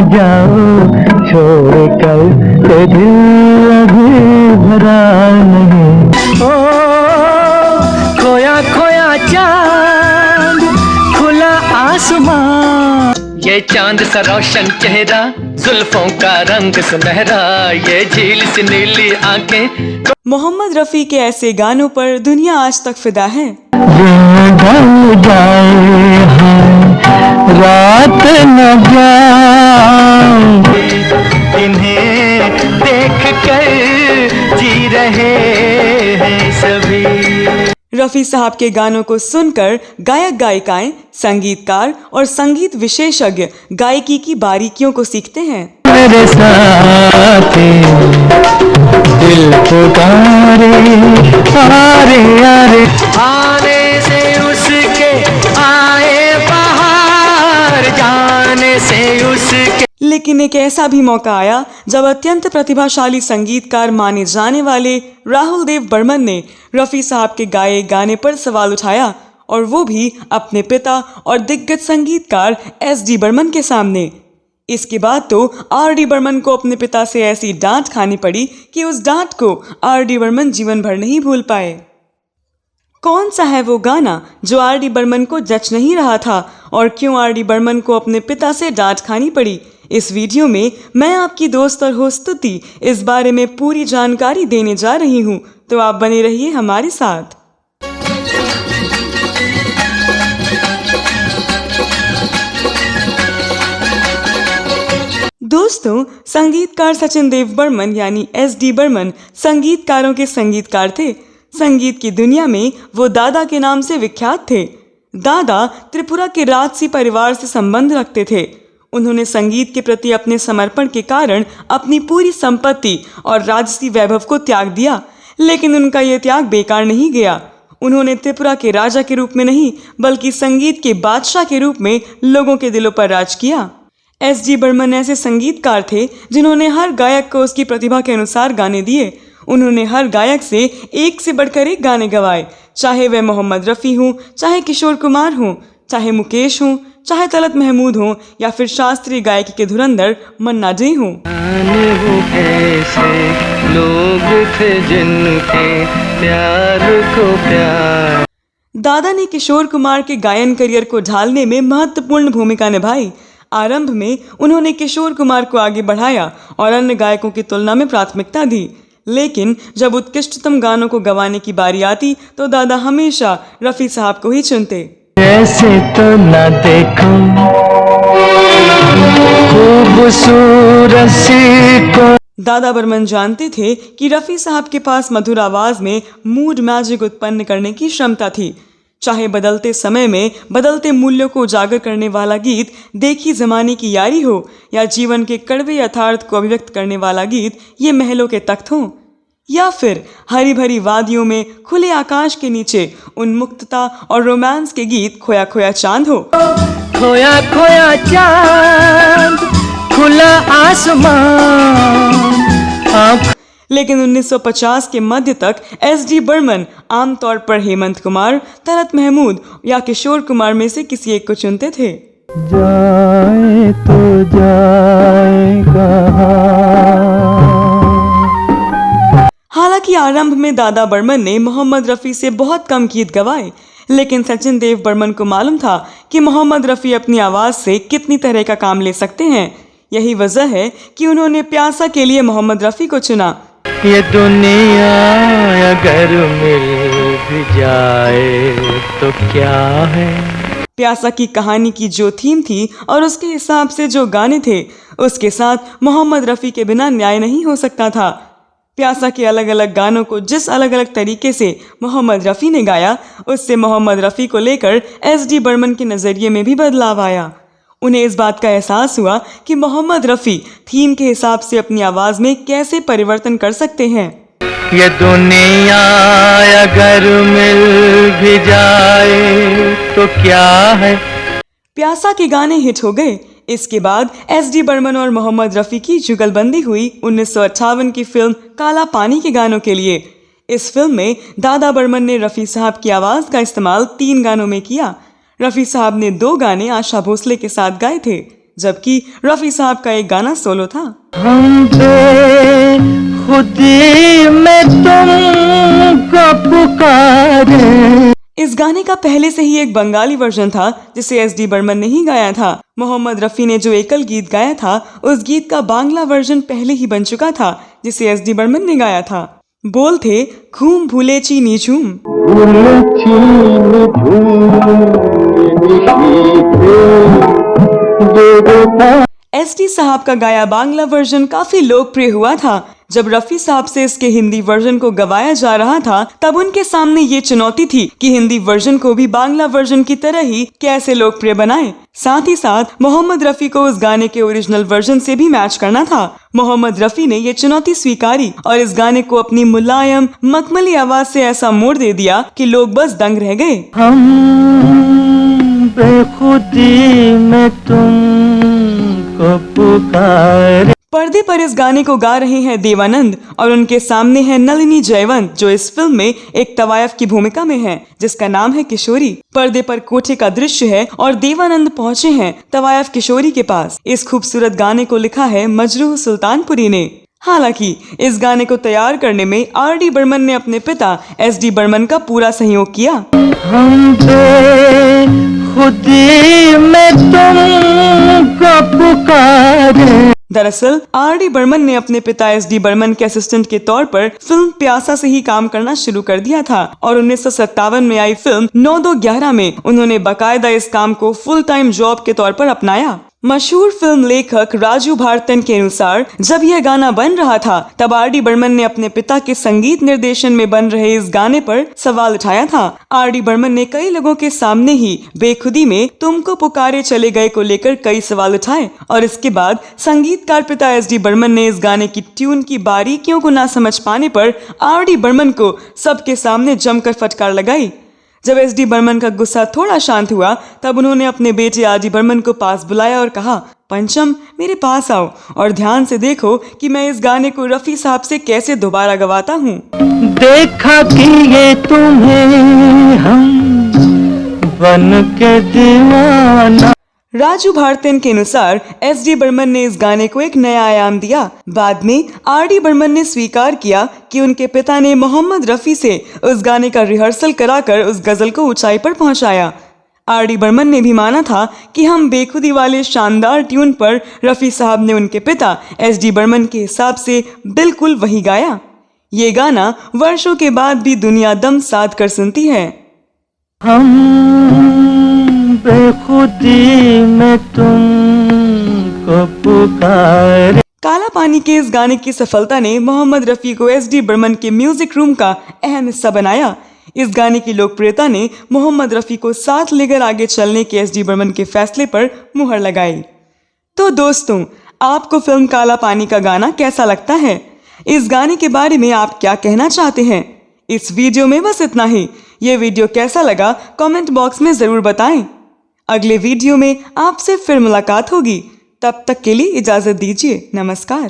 जाओ छोड़कर, ये दिल अभी भरा नहीं। ओ खोया खोया चांद, खुला आसमां, ये चांद सा रोशन चेहरा, जुल्फों का रंग सुनहरा, ये झील सी नीली आंखें। मोहम्मद रफ़ी के ऐसे गानों पर दुनिया आज तक फिदा है। रात न जाए, इन्हें देख कर जी रहे हैं सभी। रफ़ी साहब के गानों को सुनकर गायक गायिकाएं, संगीतकार और संगीत विशेषज्ञ गायकी की बारीकियों को सीखते हैं। मेरे साथ दिल पुकारे, आरे आरे, आने से उसके आए बाहर, जाने से उसके। लेकिन एक ऐसा भी मौका आया जब अत्यंत प्रतिभाशाली संगीतकार माने जाने वाले राहुल देव बर्मन ने रफ़ी साहब के गाए गाने पर सवाल उठाया, और वो भी अपने पिता और दिग्गज संगीतकार SD बर्मन के सामने। इसके बाद तो RD बर्मन को अपने पिता से ऐसी डांट खानी पड़ी कि उस डांट को RD बर्मन जीवन भर नहीं भूल पाए। कौन सा है वो गाना जो RD बर्मन को जच नहीं रहा था, और क्यों RD बर्मन को अपने पिता से डांट खानी पड़ी? इस वीडियो में मैं आपकी दोस्त और होस्ट स्तुति इस बारे में पूरी जानकारी देने जा रही हूँ, तो आप बने रहिए हमारे साथ। दोस्तों, संगीतकार सचिन देव बर्मन यानी SD बर्मन संगीतकारों के संगीतकार थे। संगीत की दुनिया में वो दादा के नाम से विख्यात थे। दादा त्रिपुरा के राजसी परिवार से संबंध रखते थे। उन्होंने संगीत के प्रति अपने समर्पण के कारण अपनी पूरी संपत्ति और राजसी वैभव को त्याग दिया, लेकिन उनका यह त्याग बेकार नहीं गया। उन्होंने त्रिपुरा के राजा के रूप में नहीं, बल्कि संगीत के बादशाह के रूप में लोगों के दिलों पर राज किया। SD बर्मन ऐसे संगीतकार थे जिन्होंने हर गायक को उसकी प्रतिभा के अनुसार गाने दिए। उन्होंने हर गायक से एक से बढ़कर एक गाने गवाए, चाहे वह मोहम्मद रफ़ी हों, चाहे किशोर कुमार हों, चाहे मुकेश हों, चाहे तलत महमूद हों, या फिर शास्त्रीय गायकी के धुरंधर मन्ना डे हों। वो ऐसे लोग थे जिनके प्यार को प्यार। दादा ने किशोर कुमार के गायन करियर को ढालने में महत्वपूर्ण भूमिका निभाई। आरंभ में उन्होंने किशोर कुमार को आगे बढ़ाया और अन्य गायकों की तुलना में प्राथमिकता दी, लेकिन जब उत्कृष्टतम गानों को गवाने की बारी आती तो दादा हमेशा रफ़ी साहब को ही चुनते। ऐसे तो न देखो खूबसूरत सी को। दादा बर्मन जानते थे कि रफ़ी साहब के पास मधुर आवाज में मूड मैजिक उत्पन्न करने की क्षमता थी। चाहे बदलते समय में बदलते मूल्यों को उजागर करने वाला गीत देखी जमाने की यारी हो, या जीवन के कड़वे यथार्थ को अभिव्यक्त करने वाला गीत ये महलों के तख्त हों, या फिर हरी भरी वादियों में खुले आकाश के नीचे उन्मुक्तता और रोमांस के गीत खोया खोया चांद हो। खोया खोया चांद, खुला आसमान। लेकिन 1950 के मध्य तक SD बर्मन आमतौर पर हेमंत कुमार, तलत महमूद या किशोर कुमार में से किसी एक को चुनते थे। जाए तो जाए कहाँ। हालांकि आरंभ में दादा बर्मन ने मोहम्मद रफ़ी से बहुत कम गीत गवाए, लेकिन सचिन देव बर्मन को मालूम था कि मोहम्मद रफ़ी अपनी आवाज़ से कितनी तरह का काम ले सकते हैं। यही वजह है कि उन्होंने प्यासा के लिए मोहम्मद रफ़ी को चुना। ये दुनिया अगर मिल भी जाए तो क्या है। प्यासा की कहानी की जो थीम थी और उसके हिसाब से जो गाने थे, उसके साथ मोहम्मद रफ़ी के बिना न्याय नहीं हो सकता था। प्यासा के अलग अलग गानों को जिस अलग अलग तरीके से मोहम्मद रफ़ी ने गाया, उससे मोहम्मद रफ़ी को लेकर SD बर्मन के नज़रिए में भी बदलाव आया। उन्हें इस बात का एहसास हुआ कि मोहम्मद रफ़ी थीम के हिसाब से अपनी आवाज़ में कैसे परिवर्तन कर सकते हैं। ये दुनिया अगर मिल भी जाए तो क्या है। प्यासा के गाने हिट हो गए। इसके बाद SD बर्मन और मोहम्मद रफ़ी की जुगलबंदी हुई 1958 की फिल्म काला पानी के गानों के लिए। इस फिल्म में दादा बर्मन ने रफ़ी साहब की आवाज़ का इस्तेमाल 3 गानों में किया। रफ़ी साहब ने 2 गाने आशा भोसले के साथ गाए थे, जबकि रफ़ी साहब का एक गाना सोलो था। हम बेखुदी में तुमको पुकारे। इस गाने का पहले से ही एक बंगाली वर्जन था जिसे एस डी बर्मन ने ही गाया था। मोहम्मद रफ़ी ने जो एकल गीत गाया था उस गीत का बांग्ला वर्जन पहले ही बन चुका था जिसे एस डी बर्मन ने गाया था। बोल थे घूम भूले चीनी झूम। एस डी साहब का गाया बांग्ला वर्जन काफी लोकप्रिय हुआ था। जब रफ़ी साहब से इसके हिंदी वर्जन को गवाया जा रहा था तब उनके सामने ये चुनौती थी कि हिंदी वर्जन को भी बांग्ला वर्जन की तरह ही कैसे लोकप्रिय बनाएं। साथ ही साथ मोहम्मद रफ़ी को उस गाने के ओरिजिनल वर्जन से भी मैच करना था। मोहम्मद रफ़ी ने ये चुनौती स्वीकारी और इस गाने को अपनी मुलायम मखमली आवाज से ऐसा मोड़ दे दिया कि लोग बस दंग रह गए। हम बेखुदी में तुमको पुकारे। पर्दे पर इस गाने को गा रहे हैं देवानंद और उनके सामने है नलिनी जयवंत जो इस फिल्म में एक तवायफ की भूमिका में है जिसका नाम है किशोरी। पर्दे पर कोठे का दृश्य है और देवानंद पहुंचे हैं तवायफ किशोरी के पास। इस खूबसूरत गाने को लिखा है मजरूह सुल्तानपुरी ने। हालांकि इस गाने को तैयार करने में आर डी बर्मन ने अपने पिता एस डी बर्मन का पूरा सहयोग किया। हम बेखुदी में तुमको पुकारे। दरअसल आर डी बर्मन ने अपने पिता एस डी बर्मन के असिस्टेंट के तौर पर फिल्म प्यासा से ही काम करना शुरू कर दिया था और 1957 में आई फिल्म 9-2-11 में उन्होंने बाकायदा इस काम को फुल टाइम जॉब के तौर पर अपनाया। मशहूर फिल्म लेखक राजू भारतन के अनुसार जब यह गाना बन रहा था तब आर डी बर्मन ने अपने पिता के संगीत निर्देशन में बन रहे इस गाने पर सवाल उठाया था। आर डी बर्मन ने कई लोगों के सामने ही बेखुदी में तुमको पुकारे चले गए को लेकर कई सवाल उठाए और इसके बाद संगीतकार पिता एस डी बर्मन ने इस गाने की ट्यून की बारीकियों को ना समझ पाने पर आर डी बर्मन को सबके सामने जमकर फटकार लगाई। जब एस डी बर्मन का गुस्सा थोड़ा शांत हुआ तब उन्होंने अपने बेटे आर डी बर्मन को पास बुलाया और कहा, पंचम मेरे पास आओ और ध्यान से देखो कि मैं इस गाने को रफ़ी साहब से कैसे दोबारा गवाता हूँ। देखा कि ये तुम्हें हम बन के दीवाना। राजू भारतन के अनुसार एस डी बर्मन ने इस गाने को एक नया आयाम दिया। बाद में आर डी बर्मन ने स्वीकार किया कि उनके पिता ने मोहम्मद रफ़ी से उस गाने का रिहर्सल कराकर उस गजल को ऊंचाई पर पहुंचाया। आर डी बर्मन ने भी माना था कि हम बेखुदी वाले शानदार ट्यून पर रफ़ी साहब ने उनके पिता एस डी बर्मन के हिसाब से बिल्कुल वही गाया। ये गाना वर्षों के बाद भी दुनिया दम साध कर सुनती है। हम बेखुदी में तुमको पुकारे। काला पानी के इस गाने की सफलता ने मोहम्मद रफ़ी को एस डी बर्मन के म्यूजिक रूम का अहम हिस्सा बनाया। इस गाने की लोकप्रियता ने मोहम्मद रफ़ी को साथ लेकर आगे चलने के एस डी बर्मन के फैसले पर मुहर लगाई। तो दोस्तों, आपको फिल्म काला पानी का गाना कैसा लगता है? इस गाने के बारे में आप क्या कहना चाहते हैं? इस वीडियो में बस इतना ही। ये वीडियो कैसा लगा कमेंट बॉक्स में ज़रूर बताएं। अगले वीडियो में आपसे फिर मुलाकात होगी। तब तक के लिए इजाज़त दीजिए। नमस्कार।